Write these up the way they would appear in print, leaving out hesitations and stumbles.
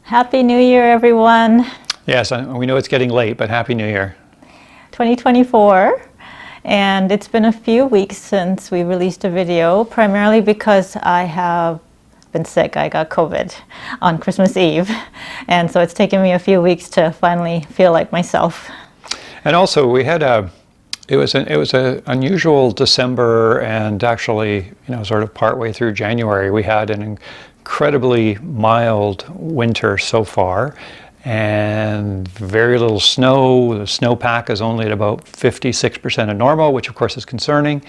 Happy New Year, everyone. Yes, we know it's getting late, but Happy New Year. 2024, and it's been a few weeks since we released a video, primarily because I have been sick. I got COVID on Christmas Eve, and so it's taken me a few weeks to finally feel like myself. And also, we had it was an unusual December, and actually, sort of partway through January, we had an incredibly mild winter so far, and very little snow. The snowpack is only at about 56% of normal, which of course is concerning.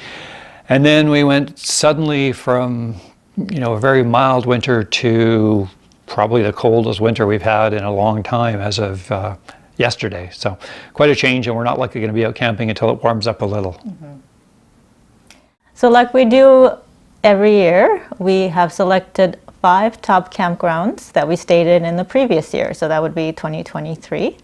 And then we went suddenly from, a very mild winter to probably the coldest winter we've had in a long time as of yesterday. So quite a change, and we're not likely going to be out camping until it warms up a little. Mm-hmm. So like we do every year, we have selected 5 top campgrounds that we stayed in the previous year. So that would be 2023.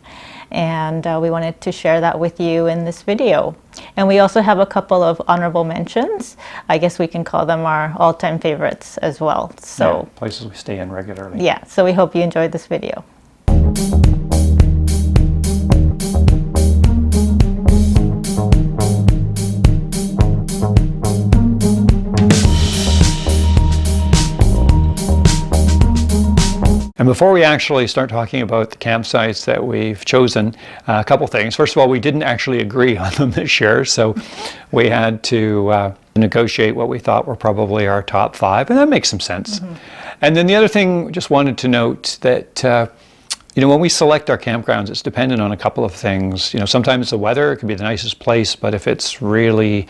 And we wanted to share that with you in this video. And we also have a couple of honorable mentions. I guess we can call them our all-time favorites as well. So yeah, places we stay in regularly. Yeah, so we hope you enjoyed this video. And before we actually start talking about the campsites that we've chosen, a couple things. First of all, we didn't actually agree on them this year, so we had to negotiate what we thought were probably our top 5, and that makes some sense. Mm-hmm. And then the other thing, just wanted to note that when we select our campgrounds, it's dependent on a couple of things. Sometimes the weather, it could be the nicest place, but if it's really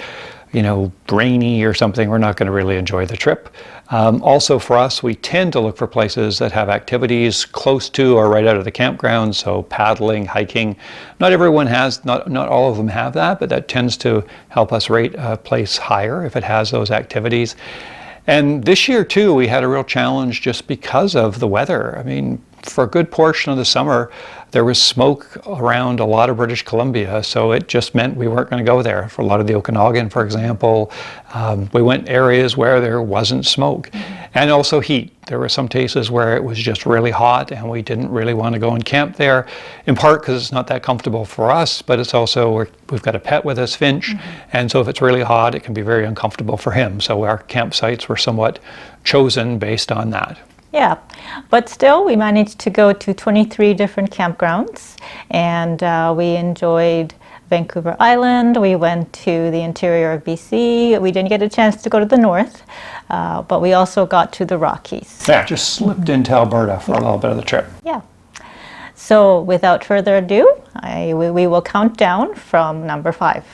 rainy or something, we're not going to really enjoy the trip. Also for us, we tend to look for places that have activities close to or right out of the campground, so paddling, hiking. Not everyone has, not all of them have that, but that tends to help us rate a place higher if it has those activities. And this year too, we had a real challenge just because of the weather. I mean, for a good portion of the summer, there was smoke around a lot of British Columbia, so it just meant we weren't going to go there. For a lot of the Okanagan, for example, we went areas where there wasn't smoke. Mm-hmm. And also heat. There were some cases where it was just really hot and we didn't really want to go and camp there, in part because it's not that comfortable for us, but it's also, we've got a pet with us, Finch, mm-hmm. and so if it's really hot, it can be very uncomfortable for him. So our campsites were somewhat chosen based on that. Yeah, but still we managed to go to 23 different campgrounds, and we enjoyed Vancouver Island. We went to the interior of BC. We didn't get a chance to go to the north, but we also got to the Rockies. Yeah, just slipped into Alberta for a little bit of the trip. Yeah. So without further ado, we will count down from number 5.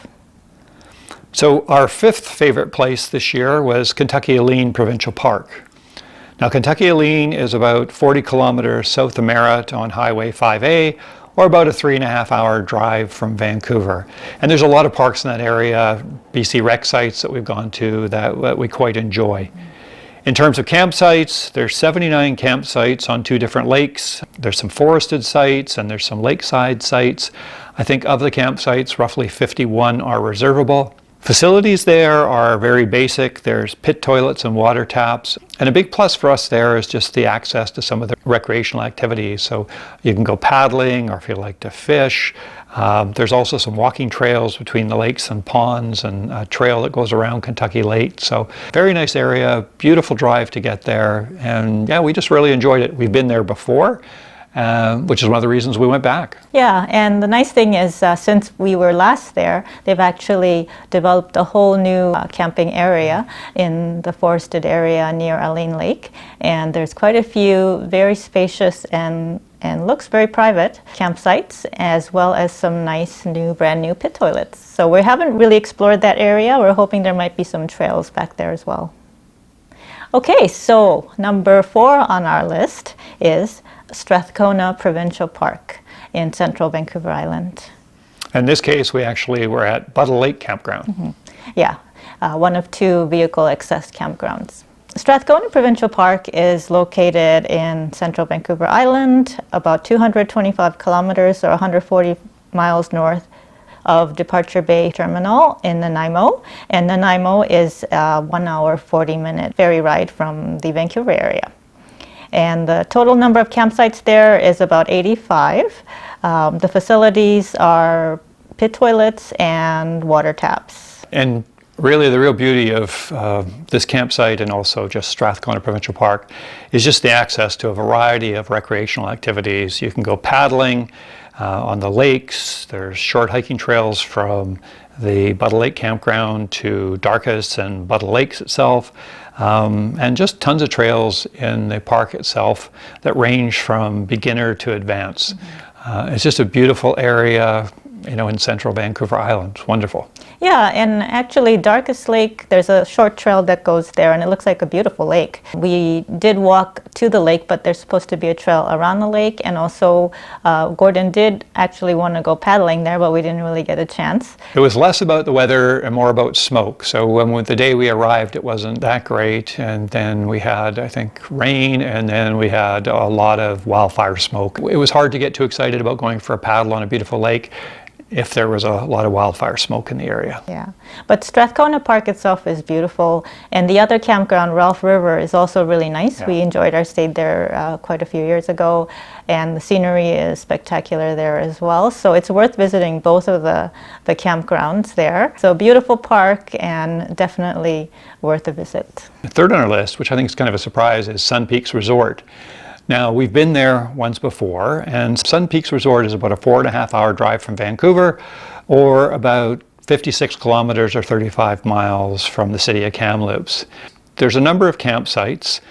So our 5th favorite place this year was Kentucky-Alleyne Provincial Park. Now, Kentucky-Alleyne is about 40 kilometers south of Merritt on Highway 5A, or about a 3.5-hour drive from Vancouver. And there's a lot of parks in that area, BC rec sites that we've gone to that we quite enjoy. In terms of campsites, there's 79 campsites on 2 different lakes. There's some forested sites and there's some lakeside sites. I think of the campsites, roughly 51 are reservable. Facilities there are very basic. There's pit toilets and water taps. And a big plus for us there is just the access to some of the recreational activities. So you can go paddling, or if you like to fish. There's also some walking trails between the lakes and ponds, and a trail that goes around Kentucky Lake. So very nice area, beautiful drive to get there. And yeah, we just really enjoyed it. We've been there before. Which is one of the reasons we went back. Yeah, and the nice thing is since we were last there, they've actually developed a whole new camping area in the forested area near Alleyne Lake, and there's quite a few very spacious and looks very private campsites, as well as some nice brand new pit toilets. So we haven't really explored that area. We're hoping there might be some trails back there as well. Okay, so number 4 on our list is Strathcona Provincial Park in central Vancouver Island. In this case, we actually were at Buttle Lake Campground. Mm-hmm. Yeah, one of 2 vehicle access campgrounds. Strathcona Provincial Park is located in central Vancouver Island, about 225 kilometers or 140 miles north of Departure Bay Terminal in Nanaimo. And Nanaimo is a 1 hour, 40-minute ferry ride from the Vancouver area. And the total number of campsites there is about 85. The facilities are pit toilets and water taps. And really the real beauty of this campsite and also just Strathcona Provincial Park is just the access to a variety of recreational activities. You can go paddling on the lakes. There's short hiking trails from the Buttle Lake Campground to Darkus and Buttle Lakes itself, and just tons of trails in the park itself that range from beginner to advanced. It's just a beautiful area, you know, in central Vancouver Island. It's wonderful. Yeah, and actually Darkus Lake, there's a short trail that goes there and it looks like a beautiful lake. We did walk to the lake, but there's supposed to be a trail around the lake, and also Gordon did actually want to go paddling there, but we didn't really get a chance. It was less about the weather and more about smoke. So when the day we arrived, it wasn't that great, and then we had, I think, rain, and then we had a lot of wildfire smoke. It was hard to get too excited about going for a paddle on a beautiful lake if there was a lot of wildfire smoke in the area. Yeah, but Strathcona Park itself is beautiful, and the other campground, Ralph River, is also really nice. Yeah. We enjoyed our stay there quite a few years ago, and the scenery is spectacular there as well. So it's worth visiting both of the campgrounds there. So beautiful park and definitely worth a visit. The third on our list, which I think is kind of a surprise, is Sun Peaks Resort. Now, we've been there once before, and Sun Peaks Resort is about a 4.5-hour drive from Vancouver, or about 56 kilometers or 35 miles from the city of Kamloops. There's a number of campsites.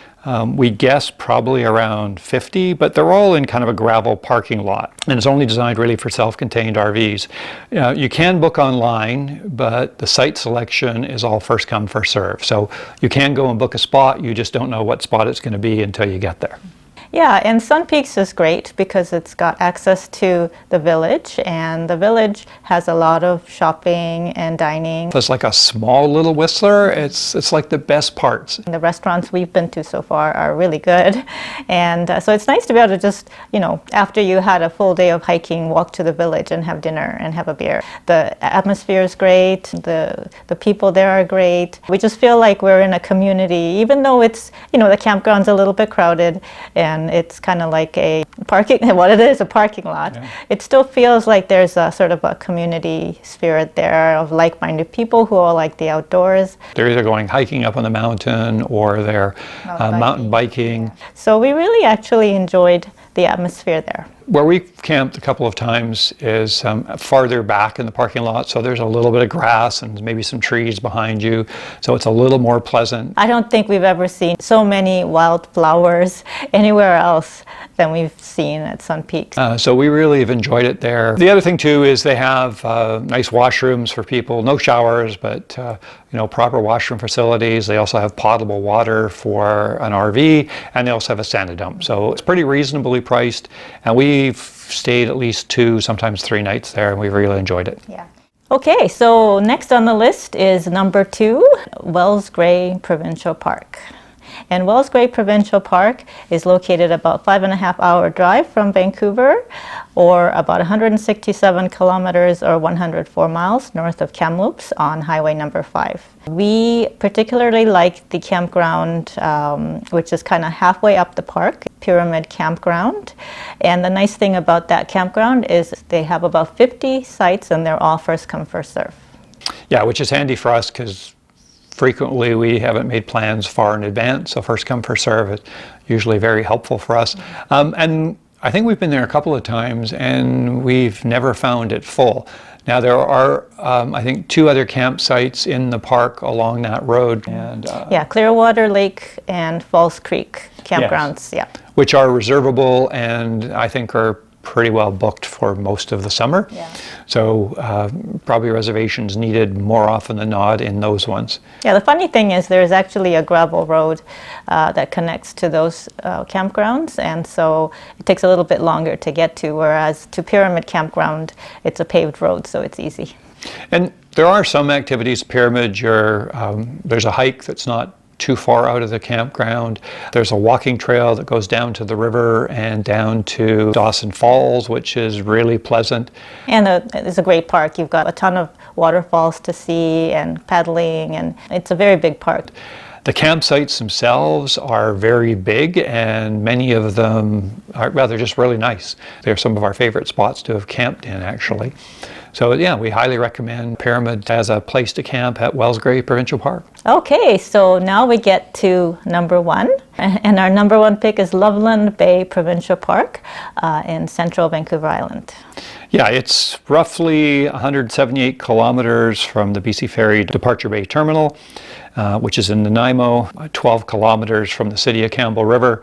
We guess probably around 50, but they're all in kind of a gravel parking lot, and it's only designed really for self-contained RVs. You can book online, but the site selection is all first come, first serve. So you can go and book a spot, you just don't know what spot it's going to be until you get there. Yeah, and Sun Peaks is great because it's got access to the village, and the village has a lot of shopping and dining. It's like a small little Whistler. It's like the best parts. The restaurants we've been to so far are really good, and so it's nice to be able to just, you know, after you had a full day of hiking, walk to the village and have dinner and have a beer. The atmosphere is great, the people there are great. We just feel like we're in a community, even though it's, you know, the campground's a little bit crowded, and it's kind of like a parking, what it is, a parking lot. Yeah. It still feels like there's a sort of a community spirit there of like-minded people who all like the outdoors. They're either going hiking up on the mountain or they're mountain biking. Yeah. So we really actually enjoyed the atmosphere there. Where we've camped a couple of times is farther back in the parking lot, so there's a little bit of grass and maybe some trees behind you, so it's a little more pleasant. I don't think we've ever seen so many wildflowers anywhere else than we've seen at Sun Peaks. So we really have enjoyed it there. The other thing too is they have nice washrooms for people, no showers, but you know, proper washroom facilities. They also have potable water for an RV, and they also have a sand dump. So it's pretty reasonably priced, and we've stayed at least 2, sometimes 3 nights there, and we really enjoyed it. Yeah. Okay, so next on the list is number 2, Wells Gray Provincial Park. And Wells Gray Provincial Park is located about 5.5-hour drive from Vancouver, or about 167 kilometers or 104 miles north of Kamloops on Highway number 5. We particularly like the campground, which is kind of halfway up the park, Pyramid Campground. And the nice thing about that campground is they have about 50 sites, and they're all first come, first serve. Yeah, which is handy for us because frequently we haven't made plans far in advance, so first come, first serve is usually very helpful for us. And I think we've been there a couple of times and we've never found it full. Now there are, I think, 2 other campsites in the park along that road. And yeah, Clearwater Lake and Falls Creek campgrounds, yes. Yeah. Which are reservable and I think are pretty well booked for most of the summer. Yeah. So probably reservations needed more often than not in those ones. Yeah, the funny thing is there's actually a gravel road that connects to those campgrounds, and so it takes a little bit longer to get to, whereas to Pyramid Campground, it's a paved road, so it's easy. And there are some activities, Pyramid, there's a hike that's not too far out of the campground. There's a walking trail that goes down to the river and down to Dawson Falls, which is really pleasant. And it's a great park. You've got a ton of waterfalls to see and paddling, and it's a very big park. The campsites themselves are very big, and many of them are rather just really nice. They're some of our favorite spots to have camped in, actually. So yeah, we highly recommend Pyramid as a place to camp at Wellsgrave Provincial Park. Okay, so now we get to number one, and our number one pick is Loveland Bay Provincial Park in central Vancouver Island. Yeah, it's roughly 178 kilometers from the BC Ferry Departure Bay Terminal, which is in Nanaimo, 12 kilometers from the city of Campbell River.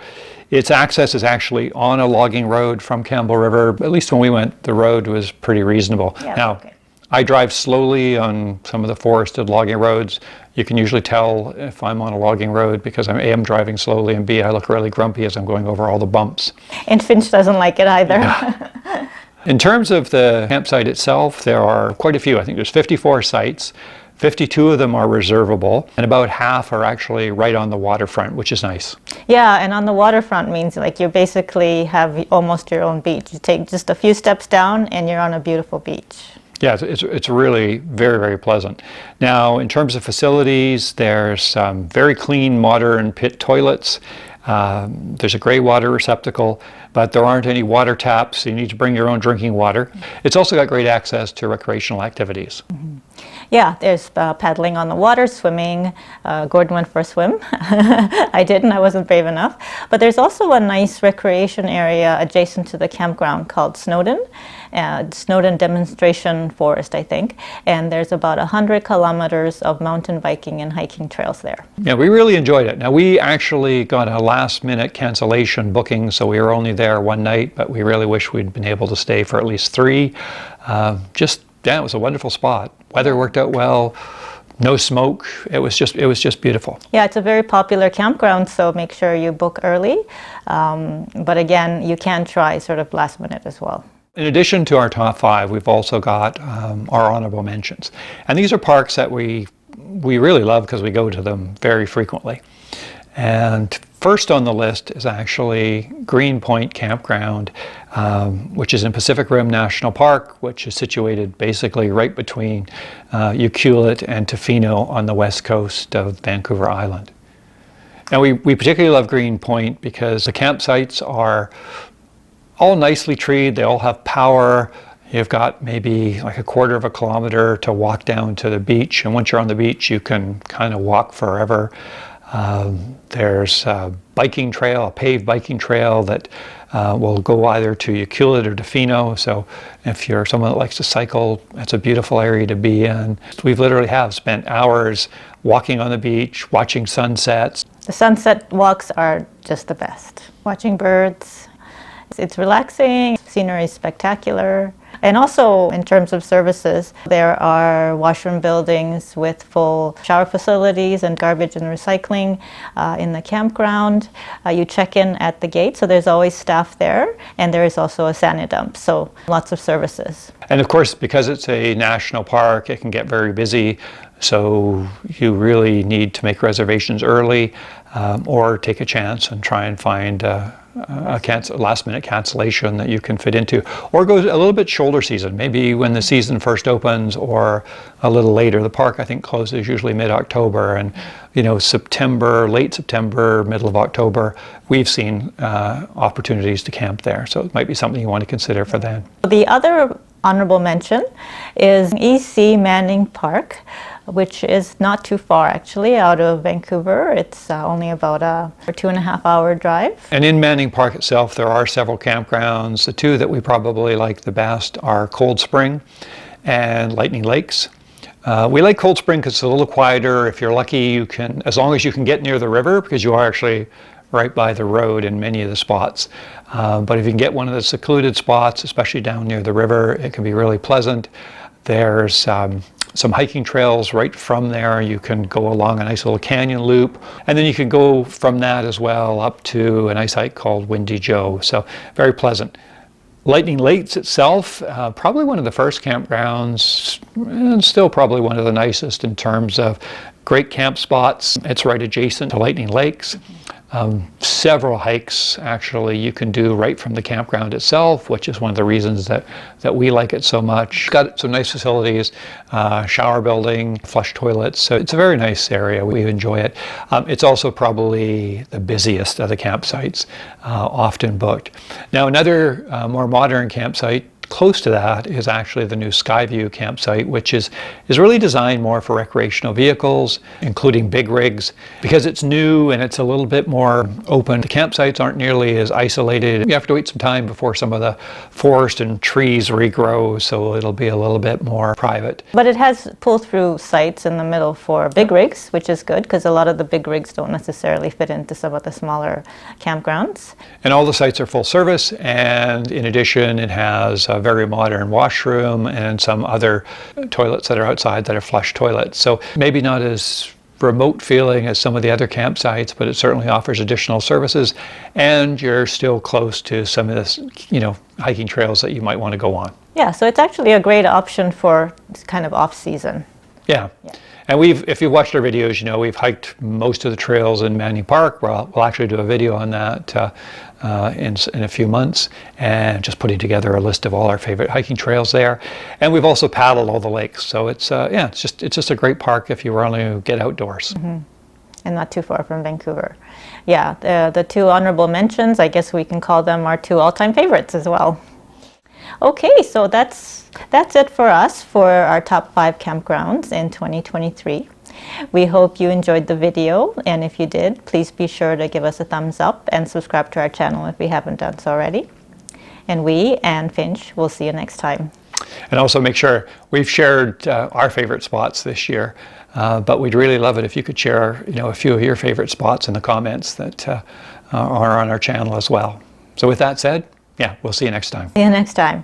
Its access is actually on a logging road from Campbell River. At least when we went, the road was pretty reasonable. Yeah, now, okay. I drive slowly on some of the forested logging roads. You can usually tell if I'm on a logging road because I am driving slowly, and B, I look really grumpy as I'm going over all the bumps. And Finch doesn't like it either. Yeah. In terms of the campsite itself, there are quite a few. I think there's 54 sites. 52 of them are reservable, and about half are actually right on the waterfront, which is nice. Yeah, and on the waterfront means like you basically have almost your own beach. You take just a few steps down and you're on a beautiful beach. Yeah, it's really very, very pleasant. Now, in terms of facilities, there's very clean, modern pit toilets. There's a gray water receptacle, but there aren't any water taps, so you need to bring your own drinking water. It's also got great access to recreational activities. Mm-hmm. Yeah, there's paddling on the water, swimming. Gordon went for a swim. I didn't, I wasn't brave enough. But there's also a nice recreation area adjacent to the campground called Snowdon. Snowdon Demonstration Forest, I think. And there's about 100 kilometers of mountain biking and hiking trails there. Yeah, we really enjoyed it. Now, we actually got a last-minute cancellation booking, so we were only there one night, but we really wish we'd been able to stay for at least 3. Yeah, it was a wonderful spot. Weather worked out well, no smoke. It was just beautiful. Yeah, it's a very popular campground, so make sure you book early. But again, you can try sort of last minute as well. In addition to our top 5, we've also got our honorable mentions. And these are parks that we really love because we go to them very frequently. And first on the list is actually Green Point Campground, which is in Pacific Rim National Park, which is situated basically right between Ucluelet and Tofino on the west coast of Vancouver Island. Now we particularly love Green Point because the campsites are all nicely treed, they all have power. You've got maybe like a quarter of a kilometer to walk down to the beach, and once you're on the beach you can kind of walk forever. There's a biking trail, a paved biking trail that will go either to Ucluelet or Tofino. So if you're someone that likes to cycle, it's a beautiful area to be in. We literally have spent hours walking on the beach, watching sunsets. The sunset walks are just the best. Watching birds, it's relaxing, scenery is spectacular. And also, in terms of services, there are washroom buildings with full shower facilities and garbage and recycling in the campground. You check in at the gate, so there's always staff there, and there is also a Sanidump, so lots of services. And of course, because it's a national park, it can get very busy, so you really need to make reservations early or take a chance and try and find a last-minute cancellation that you can fit into, or go a little bit shoulder season, maybe when the season first opens or a little later. The park, I think, closes usually mid-October, and September, late September, middle of October, we've seen opportunities to camp there, so it might be something you want to consider for then. The other honorable mention is EC Manning Park, which is not too far actually out of Vancouver. It's only about a 2.5-hour drive. And in Manning Park itself, there are several campgrounds. The two that we probably like the best are Cold Spring and Lightning Lakes. We like Cold Spring because it's a little quieter. If you're lucky, you can, as long as you can get near the river, because you are actually right by the road in many of the spots. But if you can get one of the secluded spots, especially down near the river, it can be really pleasant. There's some hiking trails right from there. You can go along a nice little canyon loop, and then you can go from that as well up to a nice hike called Windy Joe. So very pleasant. Lightning Lakes itself, probably one of the first campgrounds, and still probably one of the nicest in terms of great camp spots. It's right adjacent to Lightning Lakes. several hikes actually you can do right from the campground itself, which is one of the reasons that we like it so much. It's got some nice facilities, shower building, flush toilets, so it's a very nice area. We enjoy it. It's also probably the busiest of the campsites, often booked. Now another more modern campsite close to that is actually the new Skyview campsite, which is really designed more for recreational vehicles, including big rigs. Because it's new and it's a little bit more open, the campsites aren't nearly as isolated. You have to wait some time before some of the forest and trees regrow, so it'll be a little bit more private. But it has pull-through sites in the middle for big rigs, which is good because a lot of the big rigs don't necessarily fit into some of the smaller campgrounds. And all the sites are full service, and in addition it has a very modern washroom and some other toilets that are outside that are flush toilets. So maybe not as remote feeling as some of the other campsites, but it certainly offers additional services, and you're still close to some of this, hiking trails that you might want to go on. Yeah, so it's actually a great option for kind of off-season. Yeah. And if you've watched our videos, we've hiked most of the trails in Manning Park. We'll actually do a video on that in a few months, and just putting together a list of all our favorite hiking trails there. And we've also paddled all the lakes. So it's just a great park if you want to get outdoors. Mm-hmm. And not too far from Vancouver. Yeah, the two honorable mentions, I guess we can call them our two all-time favorites as well. Okay, so that's it for us for our top 5 campgrounds in 2023. We hope you enjoyed the video, and if you did, please be sure to give us a thumbs up and subscribe to our channel if we haven't done so already. And we and Finch will see you next time. And also make sure we've shared our favorite spots this year, but we'd really love it if you could share a few of your favorite spots in the comments that are on our channel as well. So with that said, yeah, we'll see you next time. See you next time.